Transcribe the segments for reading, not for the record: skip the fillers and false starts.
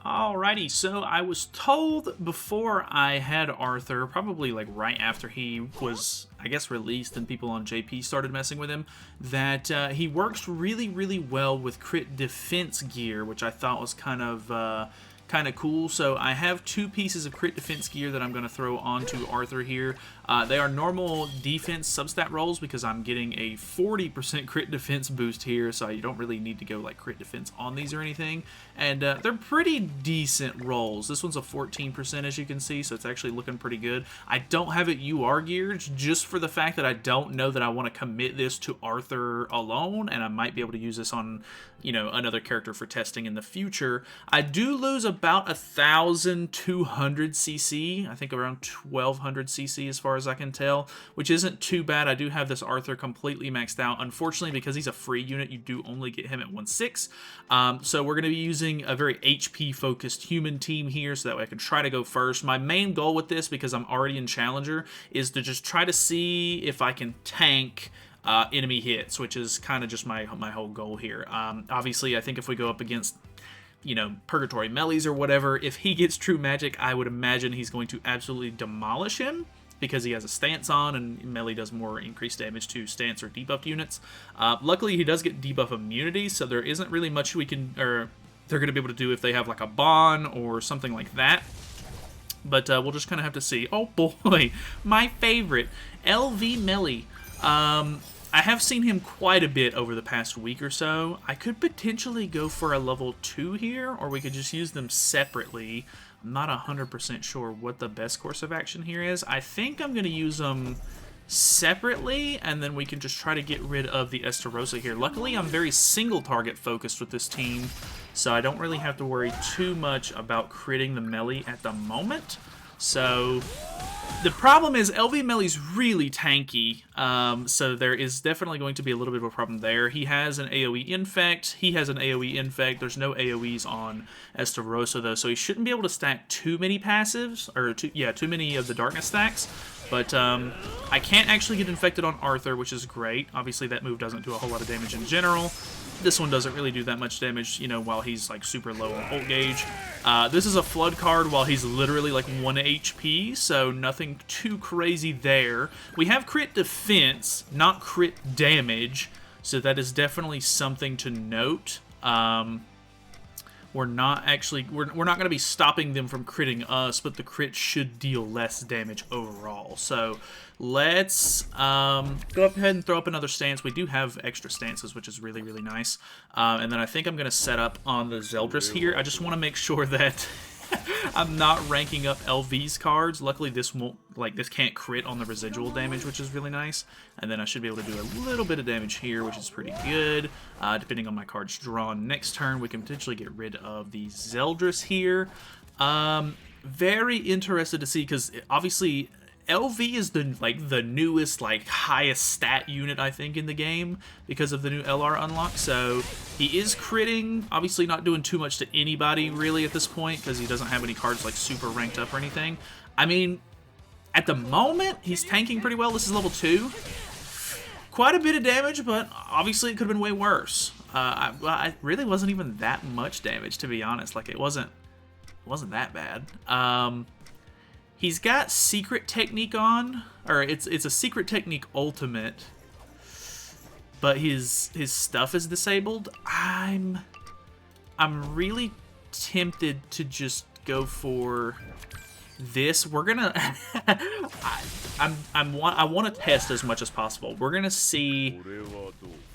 Alrighty, so I was told before I had Arthur, probably like right after he was, I guess, released and people on JP started messing with him, that he works really, really well with crit defense gear, which I thought was kind of cool. So I have two pieces of crit defense gear that I'm going to throw onto Arthur here. They are normal defense substat rolls because I'm getting a 40% crit defense boost here, so you don't really need to go like crit defense on these or anything. And they're pretty decent rolls. This one's a 14% as you can see, so it's actually looking pretty good. I don't have it UR geared just for the fact that I don't know that I want to commit this to Arthur alone, and I might be able to use this on, you know, another character for testing in the future. I do lose about 1,200 CC, I think around 1,200 CC as far as I can tell, which isn't too bad. I do have this Arthur completely maxed out. Unfortunately, because he's a free unit, you do only get him at 1/6. So we're going to be using a very HP-focused human team here, so that way I can try to go first. My main goal with this, because I'm already in Challenger, is to just try to see if I can tank enemy hits, which is kind of just my whole goal here. Obviously, I think if we go up against, you know, Purgatory Melees or whatever, if he gets True Magic, I would imagine he's going to absolutely demolish him because he has a stance on, and Melee does more increased damage to stance or debuffed units. Luckily, he does get debuff immunity, so there isn't really much we can, or they're going to be able to do if they have like a Bond or something like that. But we'll just kind of have to see. Oh boy, my favorite, LV Melee. I have seen him quite a bit over the past week or so. I could potentially go for a level 2 here, or we could just use them separately. I'm not 100% sure what the best course of action here is. I think I'm going to use them separately, and then we can just try to get rid of the Estarossa here. Luckily, I'm very single target focused with this team, so I don't really have to worry too much about critting the melee at the moment. So the problem is LV Melee's really tanky, so there is definitely going to be a little bit of a problem there. He has an AoE infect, he has an AoE infect, there's no AoEs on Estarossa though, so he shouldn't be able to stack too many passives, or too many of the darkness stacks. But I can't actually get infected on Arthur, which is great. Obviously that move doesn't do a whole lot of damage in general. This one doesn't really do that much damage, you know, while he's like super low on ult gauge. This is a flood card while he's literally like 1 HP, so nothing too crazy there. We have crit defense, not crit damage, so that is definitely something to note. We're not going to be stopping them from critting us, but the crit should deal less damage overall. So let's go ahead and throw up another stance. We do have extra stances, which is really, really nice. And then I think I'm going to set up on the Zeldris here. I just want to make sure that I'm not ranking up LV's cards. Luckily, this can't crit on the residual damage, which is really nice. And then I should be able to do a little bit of damage here, which is pretty good. Depending on my cards drawn next turn, we can potentially get rid of the Zeldris here. Very interested to see, because obviously LV is the newest, highest stat unit, I think, in the game because of the new LR unlock. So he is critting, obviously not doing too much to anybody really at this point because he doesn't have any cards like super ranked up or anything. I mean, at the moment, he's tanking pretty well. This is level 2. Quite a bit of damage, but obviously it could have been way worse. It really wasn't even that much damage, to be honest. Like, it wasn't that bad. He's got Secret Technique on, or it's a Secret Technique ultimate, but his stuff is disabled. I'm really tempted to just go for this. We're gonna I want to test as much as possible. We're gonna see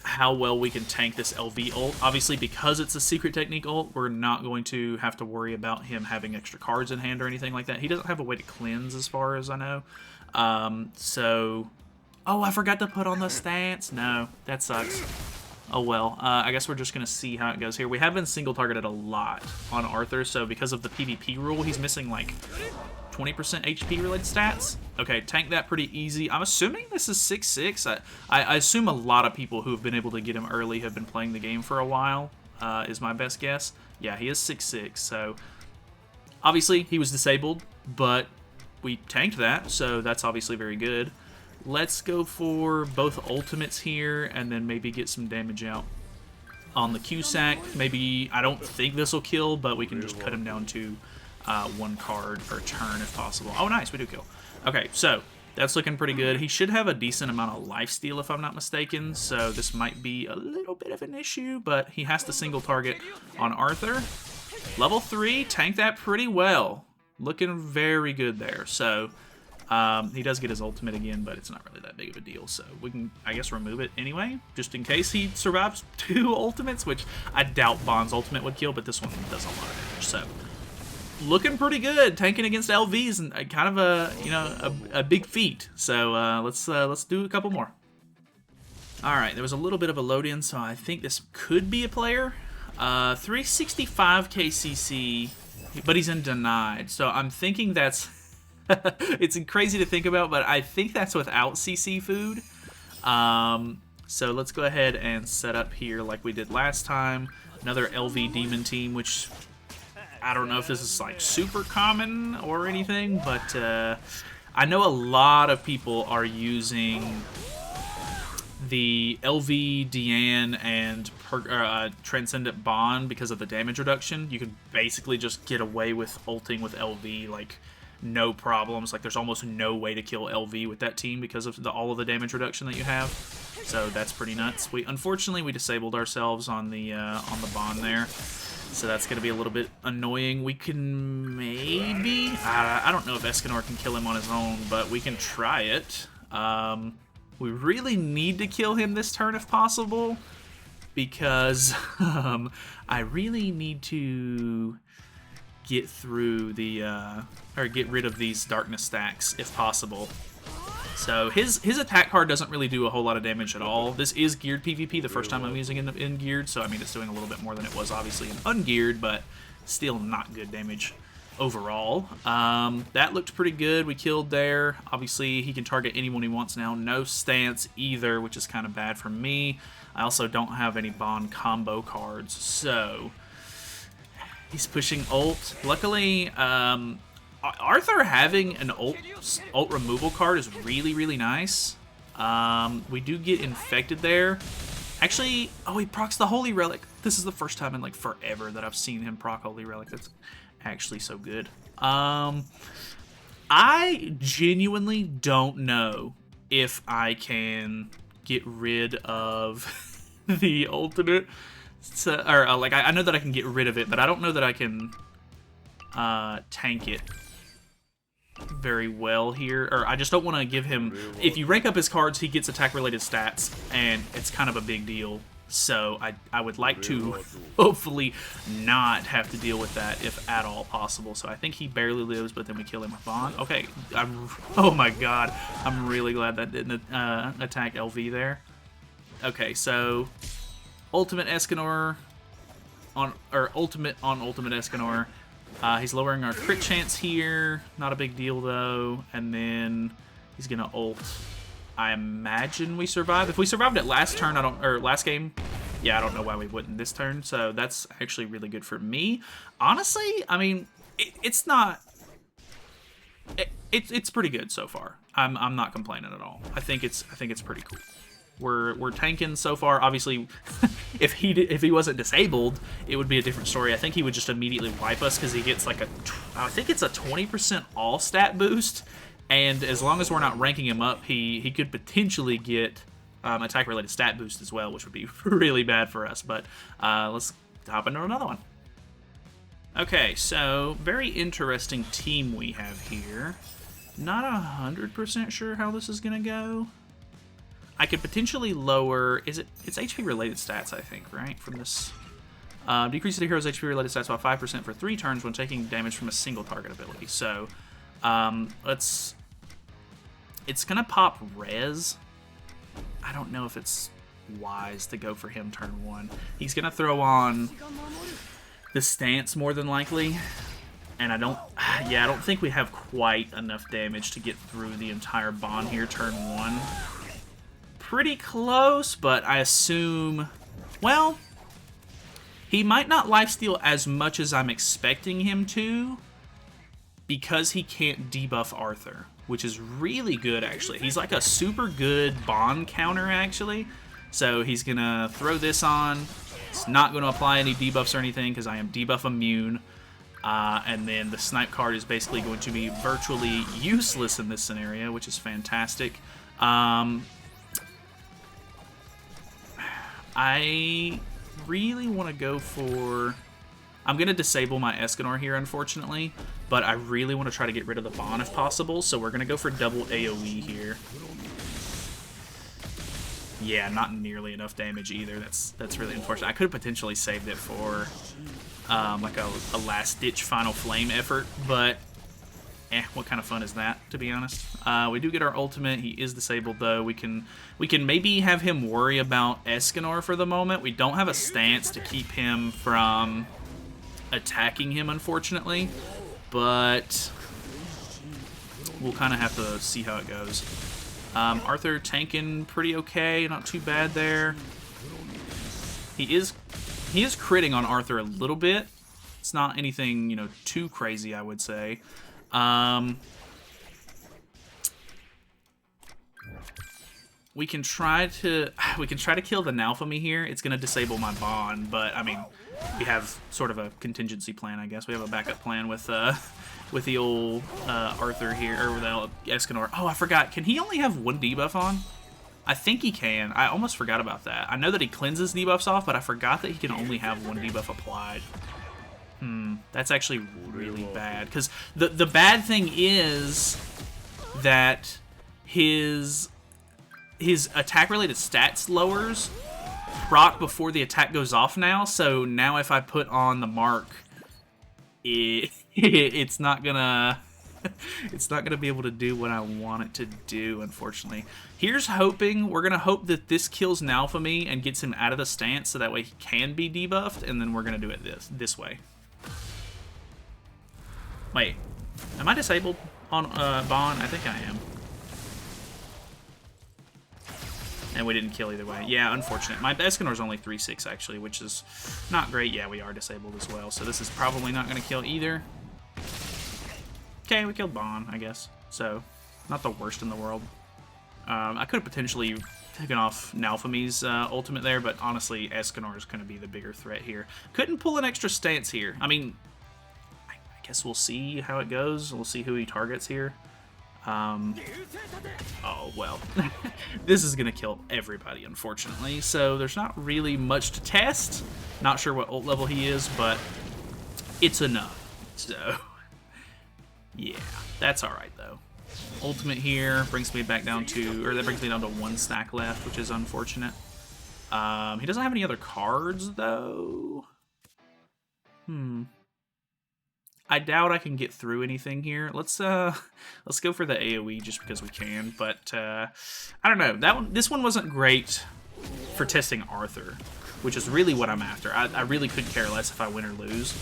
how well we can tank this LV ult. Obviously, because it's a Secret Technique ult, we're not going to have to worry about him having extra cards in hand or anything like that. He doesn't have a way to cleanse as far as I know. Oh, I forgot to put on the stance. No, that sucks. Oh well, I guess we're just going to see how it goes here. We have been single targeted a lot on Arthur, so because of the PvP rule, he's missing like 20% HP related stats. Okay, tank that pretty easy. I'm assuming this is 6-6. I assume a lot of people who have been able to get him early have been playing the game for a while, is my best guess. Yeah, he is 6-6, so obviously he was disabled, but we tanked that, so that's obviously very good. Let's go for both ultimates here, and then maybe get some damage out. on the Q-Sack. Maybe, I don't think this will kill, but we can just cut him down to 1 card per turn if possible. Oh, nice, we do kill. Okay, so that's looking pretty good. He should have a decent amount of lifesteal if I'm not mistaken, so this might be a little bit of an issue, but he has to single target on Arthur. Level 3, tanked that pretty well. Looking very good there. So he does get his ultimate again, but it's not really that big of a deal. So we can, I guess, remove it anyway, just in case he survives 2 ultimates, which I doubt Bond's ultimate would kill, but this one does a lot of damage. So looking pretty good, tanking against LVs, and kind of a big feat. So let's do a couple more. All right, there was a little bit of a load in, so I think this could be a player. 365 KCC, but he's in denied. So I'm thinking that's it's crazy to think about, but I think that's without CC food. So let's go ahead and set up here like we did last time. Another LV demon team, which I don't know if this is like super common or anything, but I know a lot of people are using the LV, Deanne, and Transcendent Bond because of the damage reduction. You can basically just get away with ulting with LV like no problems. Like there's almost no way to kill LV with that team because of all of the damage reduction that you have. So that's pretty nuts. Unfortunately we disabled ourselves on the Bond there. So that's going to be a little bit annoying. We can maybe... I don't know if Escanor can kill him on his own, but we can try it. We really need to kill him this turn if possible, because I really need to get through the... or get rid of these darkness stacks if possible. So his attack card doesn't really do a whole lot of damage at all. This is geared PvP, the first time I'm using it in geared, so I mean it's doing a little bit more than it was obviously in ungeared, but still not good damage overall. That looked pretty good. We killed there. Obviously he can target anyone he wants now. No stance either, which is kind of bad for me. I also don't have any Bond combo cards, so he's pushing ult. Luckily, Arthur having an ult removal card is really, really nice. We do get infected there. Actually, oh, he procs the Holy Relic. This is the first time in like forever that I've seen him proc Holy Relic. That's actually so good. I genuinely don't know if I can get rid of the ultimate. So, or like I know that I can get rid of it, but I don't know that I can tank it very well here, or I just don't want to give him... If you rank up his cards, he gets attack-related stats, and it's kind of a big deal. So I would like to hopefully not have to deal with that if at all possible. So I think he barely lives, but then we kill him with Bond. Okay, oh my god, I'm really glad that didn't attack LV there. Okay, so Ultimate Escanor on, or Ultimate on Ultimate Escanor. He's lowering our crit chance here. Not a big deal, though. And then he's going to ult. I imagine we survive. If we survived it last turn, or last game, yeah, I don't know why we wouldn't this turn. So that's actually really good for me. Honestly, I mean, it's not... It's pretty good so far. I'm not complaining at all. I think it's pretty cool. We're tanking so far. Obviously, if he wasn't disabled, it would be a different story. I think he would just immediately wipe us because he gets like I think it's a 20% all stat boost, and as long as we're not ranking him up, he could potentially get attack related stat boost as well, which would be really bad for us. But let's hop into another one. Okay, so very interesting team we have here. Not 100% sure how this is gonna go. I could potentially lower, it's HP related stats, I think, right? From this, decreases the hero's HP related stats by 5% for 3 turns when taking damage from a single target ability. So, it's gonna pop res. I don't know if it's wise to go for him turn 1. He's gonna throw on the stance more than likely. And I don't think we have quite enough damage to get through the entire Bond here turn 1. Pretty close, but I assume, well, he might not lifesteal as much as I'm expecting him to because he can't debuff Arthur, which is really good, actually. He's like a super good Bond counter, actually. So he's gonna throw this on, It's not going to apply any debuffs or anything because I am debuff immune. And then the snipe card is basically going to be virtually useless in this scenario, which is fantastic. I really want to go for... I'm going to disable my Escanor here, unfortunately, but I really want to try to get rid of the Bond if possible, so we're going to go for double AoE here. Yeah, not nearly enough damage either. That's really unfortunate. I could have potentially saved it for like a last-ditch Final Flame effort, but what kind of fun is that, to be honest? We do get our ultimate. He is disabled, though. We can maybe have him worry about Escanor for the moment. We don't have a stance to keep him from attacking him, unfortunately, but we'll kind of have to see how it goes. Arthur tanking pretty okay, not too bad there. He is critting on Arthur a little bit. It's not anything, you know, too crazy, I would say. We can try to kill the Nalphamy here. It's gonna disable my Bond, but I mean, we have sort of a contingency plan, I guess. We have a backup plan with the old Arthur here, or with the Escanor. Oh, I forgot. Can he only have one debuff on? I think he can. I almost forgot about that. I know that he cleanses debuffs off, but I forgot that he can only have one debuff applied. That's actually really bad, because the bad thing is that his attack-related stats lowers proc before the attack goes off now, so now if I put on the mark, it's not gonna be able to do what I want it to do, unfortunately. Here's hoping. We're gonna hope that this kills Nalphamy and gets him out of the stance, so that way he can be debuffed, and then we're gonna do it this way. Wait, am I disabled on Bond? I think I am. And we didn't kill either way. Yeah, unfortunate. My Escanor's only 3/6 actually, which is not great. Yeah, we are disabled as well, so this is probably not going to kill either. Okay, we killed Bond, I guess. So, not the worst in the world. I could have potentially taken off Nalphamy's ultimate there, but honestly, Escanor is going to be the bigger threat here. Couldn't pull an extra stance here. I mean, I guess we'll see how it goes. We'll see who he targets here. Oh, well. This is going to kill everybody, unfortunately. So there's not really much to test. Not sure what ult level he is, but it's enough. So, yeah, that's alright, though. Ultimate here brings me back down to, or that brings me down to 1 stack left, which is unfortunate. He doesn't have any other cards, though. I doubt I can get through anything here. Let's go for the AoE just because we can. But I don't know. This one wasn't great for testing Arthur, which is really what I'm after. I really couldn't care less if I win or lose,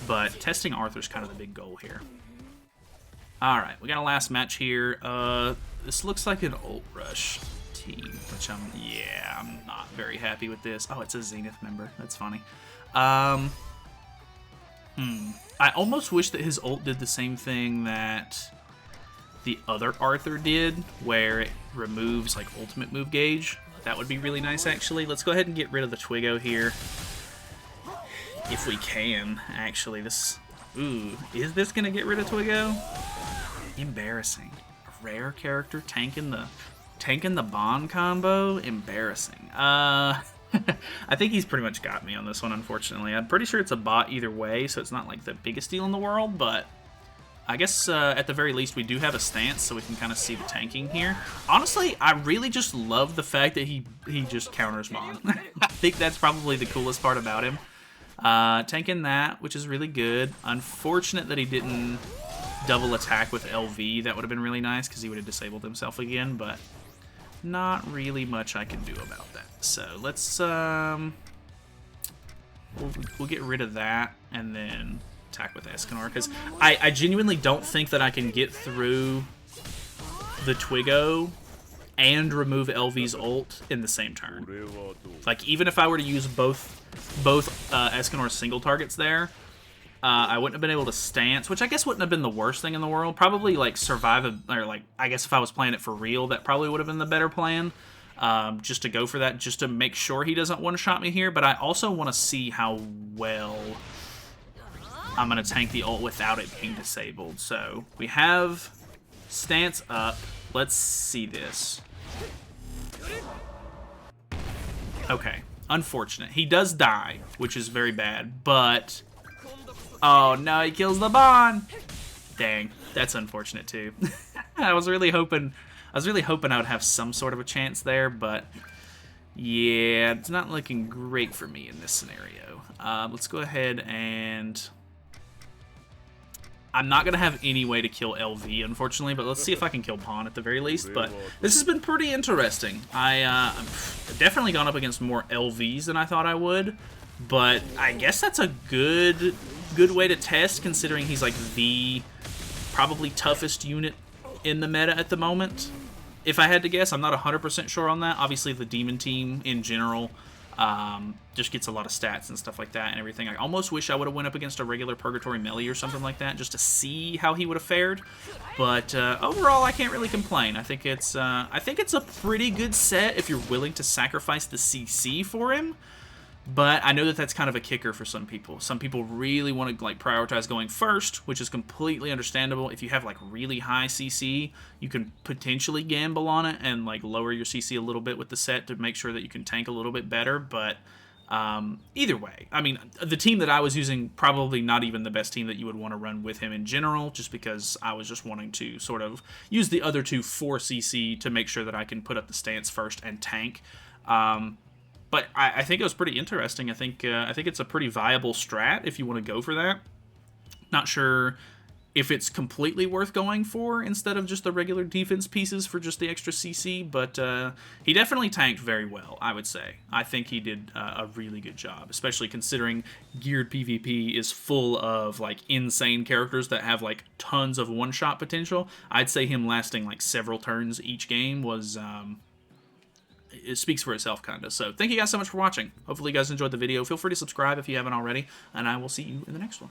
but testing Arthur's kind of the big goal here. All right, we got a last match here. This looks like an ult rush team, which I'm not very happy with this. Oh, it's a Zenith member. That's funny. I almost wish that his ult did the same thing that the other Arthur did, where it removes, like, ultimate move gauge. That would be really nice, actually. Let's go ahead and get rid of the Twiggo here. If we can, actually. Ooh, is this going to get rid of Twiggo? Embarrassing. A rare character tanking the Bond combo? Embarrassing. I think he's pretty much got me on this one, unfortunately. I'm pretty sure it's a bot either way, so it's not like the biggest deal in the world, but I guess at the very least we do have a stance, so we can kind of see the tanking here. Honestly, I really just love the fact that he just counters Bond. I think that's probably the coolest part about him. Tanking that, which is really good. Unfortunate that he didn't double attack with LV. That would have been really nice, because he would have disabled himself again, but not really much I can do about that. So let's we'll get rid of that and then attack with Escanor, because I genuinely don't think that I can get through the Twiggo and remove LV's ult in the same turn. Like, even if I were to use both Escanor's single targets there, I wouldn't have been able to stance, which I guess wouldn't have been the worst thing in the world. Probably, like, survive, or, like, I guess if I was playing it for real, that probably would have been the better plan. just to go for that, just to make sure he doesn't one-shot me here. But I also want to see how well I'm going to tank the ult without it being disabled. So we have stance up. Let's see this. Okay, unfortunate. He does die, which is very bad, but... Oh, no, he kills the Bond! Dang, that's unfortunate, too. I was really hoping I would have some sort of a chance there, but... Yeah, it's not looking great for me in this scenario. Let's go ahead and... I'm not going to have any way to kill LV, unfortunately, but let's see if I can kill Pawn at the very least. But this has been pretty interesting. I've definitely gone up against more LVs than I thought I would, but I guess that's a good way to test, considering he's like the probably toughest unit in the meta at the moment. If I had to guess, I'm not 100% sure on that. Obviously, the Demon team in general just gets a lot of stats and stuff like that and everything. I almost wish I would have went up against a regular Purgatory Melee or something like that just to see how he would have fared. But overall, I can't really complain. I think it's a pretty good set if you're willing to sacrifice the CC for him. But I know that that's kind of a kicker for some people. Some people really want to like prioritize going first, which is completely understandable. If you have like really high CC, you can potentially gamble on it and like lower your CC a little bit with the set to make sure that you can tank a little bit better. But either way, I mean, the team that I was using, probably not even the best team that you would want to run with him in general, just because I was just wanting to sort of use the other two for CC to make sure that I can put up the stance first and tank. But I think it was pretty interesting. I think it's a pretty viable strat if you want to go for that. Not sure if it's completely worth going for instead of just the regular defense pieces for just the extra CC, but he definitely tanked very well, I would say. I think he did a really good job, especially considering geared PvP is full of like insane characters that have like tons of one-shot potential. I'd say him lasting like several turns each game was... it speaks for itself, kind of. So thank you guys so much for watching. Hopefully you guys enjoyed the video. Feel free to subscribe if you haven't already, and I will see you in the next one.